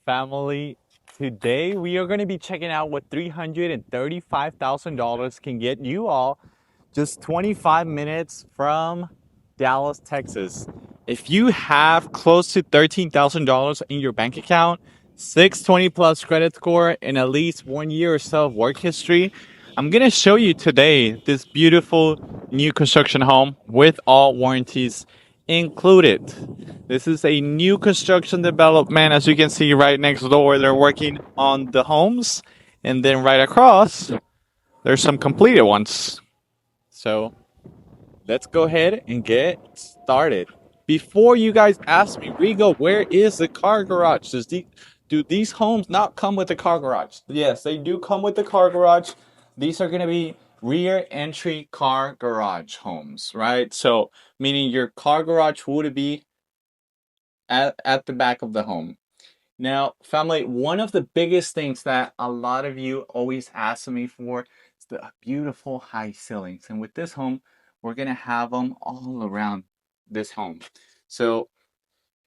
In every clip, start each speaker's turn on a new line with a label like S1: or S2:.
S1: family. Today we are going to be checking out what $335,000 can get you all just 25 minutes from Dallas, Texas. If you have close to $13,000 in your bank account, 620 plus credit score, and at least 1 year or so of work history, I'm going to show you today this beautiful new construction home with all warranties included. This is a new construction development. As you can see right next door, they're working on the homes. And then right across, there's some completed ones. So let's go ahead and get started. Before you guys ask me, Rigo, where is the car garage? Do these homes not come with a car garage? Yes, they do come with the car garage. These are going to be rear entry car garage homes, right? So meaning your car garage would be at the back of the home. Now, family, one of the biggest things that a lot of you always ask me for is the beautiful high ceilings. And with this home, we're going to have them all around this home. So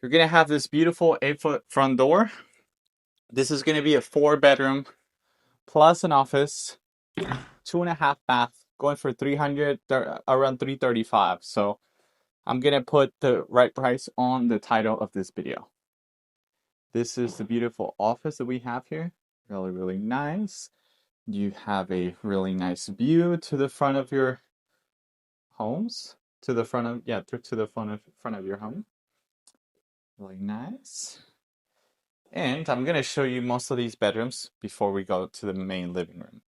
S1: you're going to have this beautiful 8-foot front door. This is going to be a 4-bedroom plus an office, 2.5 bath, going for 300, around 335. So I'm going to put the right price on the title of this video. This is the beautiful office that we have here. Really, really nice. You have a really nice view to the front of your homes. To the front of, yeah, to the front of your home. Really nice. And I'm gonna show you most of these bedrooms before we go to the main living room.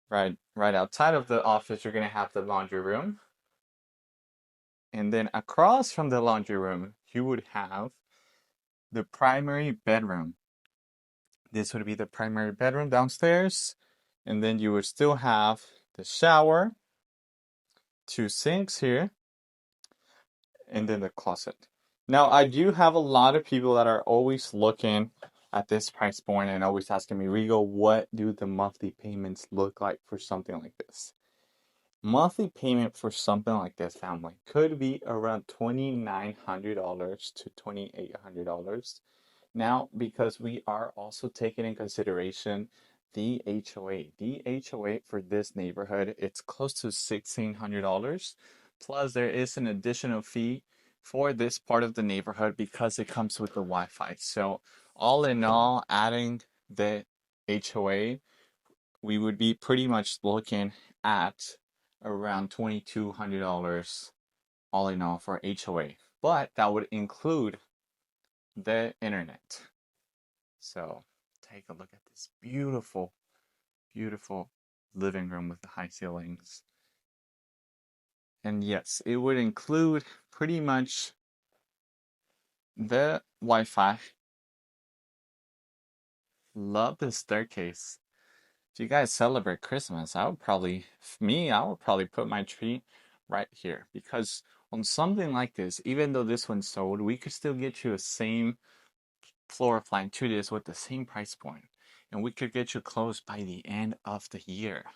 S1: Right outside of the office, you're gonna have the laundry room. And then across from the laundry room, you would have the primary bedroom. This would be the primary bedroom downstairs. And then you would still have the shower, 2 sinks here, and then the closet. Now, I do have a lot of people that are always looking at this price point and always asking me, Rigo, what do the monthly payments look like for something like this? Monthly payment for something like this, family, could be around $2,900 to $2,800. Now, because we are also taking in consideration the HOA. The HOA for this neighborhood, it's close to $1,600. Plus, there is an additional fee for this part of the neighborhood because it comes with the Wi-Fi. So, all in all, adding the HOA, we would be pretty much looking at around $2,200 all in all for HOA. But that would include the internet. So take a look at this beautiful, beautiful living room with the high ceilings. And yes, it would include pretty much the Wi-Fi. Love the staircase. If you guys celebrate Christmas, I would probably put my tree right here because on something like this, even though this one's sold, we could still get you a same floor plan to this with the same price point, and we could get you close by the end of the year.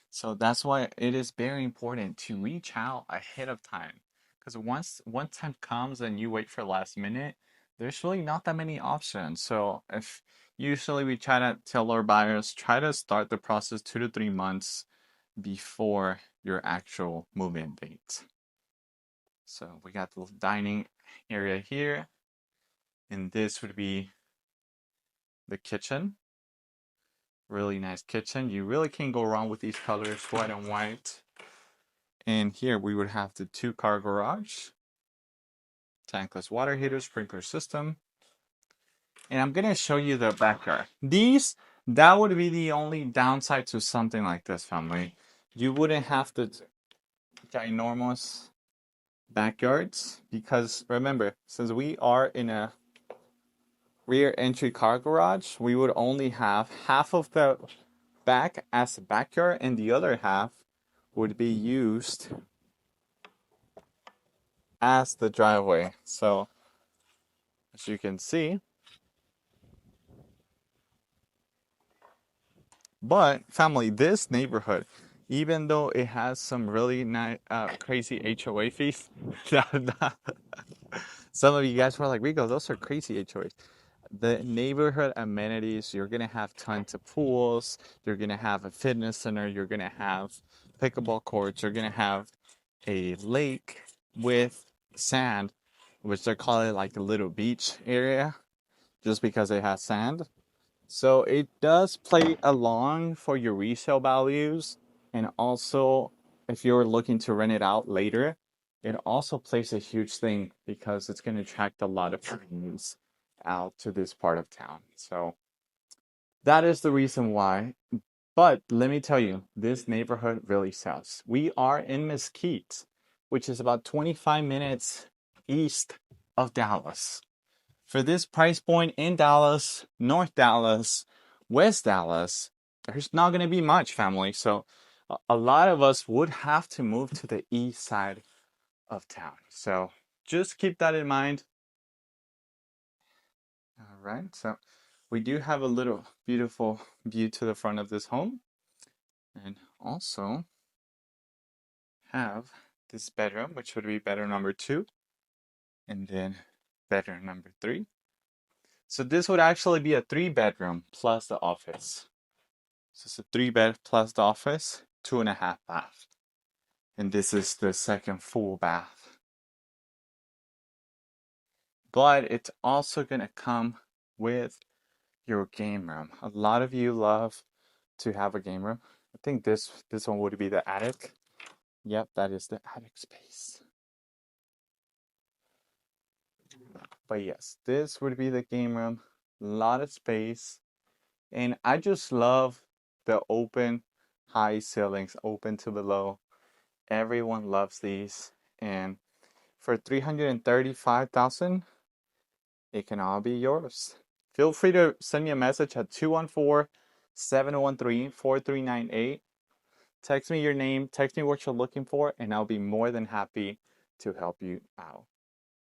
S1: So that's why it is very important to reach out ahead of time, because once time comes and you wait for last minute, there's really not that many options. So if usually we try to tell our buyers, try to start the process 2 to 3 months before your actual move-in date. So we got the dining area here, and this would be the kitchen. Really nice kitchen. You really can't go wrong with these colors, white and white. And here we would have the 2-car garage, tankless water heater, sprinkler system. And I'm gonna show you the backyard. That would be the only downside to something like this, family. You wouldn't have the ginormous backyards because remember, since we are in a rear entry car garage, we would only have half of the back as a backyard and the other half would be used as the driveway. So as you can see, but family, this neighborhood, even though it has some really nice crazy HOA fees, some of you guys were like, Rigo, those are crazy HOAs. The neighborhood amenities, you're gonna have tons of pools, you're gonna have a fitness center, you're gonna have pickleball courts, you're gonna have a lake with sand, which they're calling like a little beach area just because it has sand. So it does play along for your resale values. And also, if you're looking to rent it out later, it also plays a huge thing because it's going to attract a lot of friends out to this part of town. So that is the reason why. But let me tell you, this neighborhood really sells. We are in Mesquite, which is about 25 minutes east of Dallas. For this price point in Dallas, North Dallas, West Dallas, there's not going to be much, family. So a lot of us would have to move to the east side of town. So just keep that in mind. All right. So we do have a little beautiful view to the front of this home, and also have this bedroom, which would be bedroom number 2, and then bedroom number 3. So this would actually be a 3-bedroom plus the office. So it's a 3-bed plus the office, 2.5 bath. And this is the second full bath. But it's also gonna come with your game room. A lot of you love to have a game room. I think this one would be the attic. Yep, that is the attic space. But yes, this would be the game room. A lot of space. And I just love the open high ceilings, open to below. Everyone loves these. And for 335,000, it can all be yours. Feel free to send me a message at 214-713-4398. Text me your name, text me what you're looking for, and I'll be more than happy to help you out.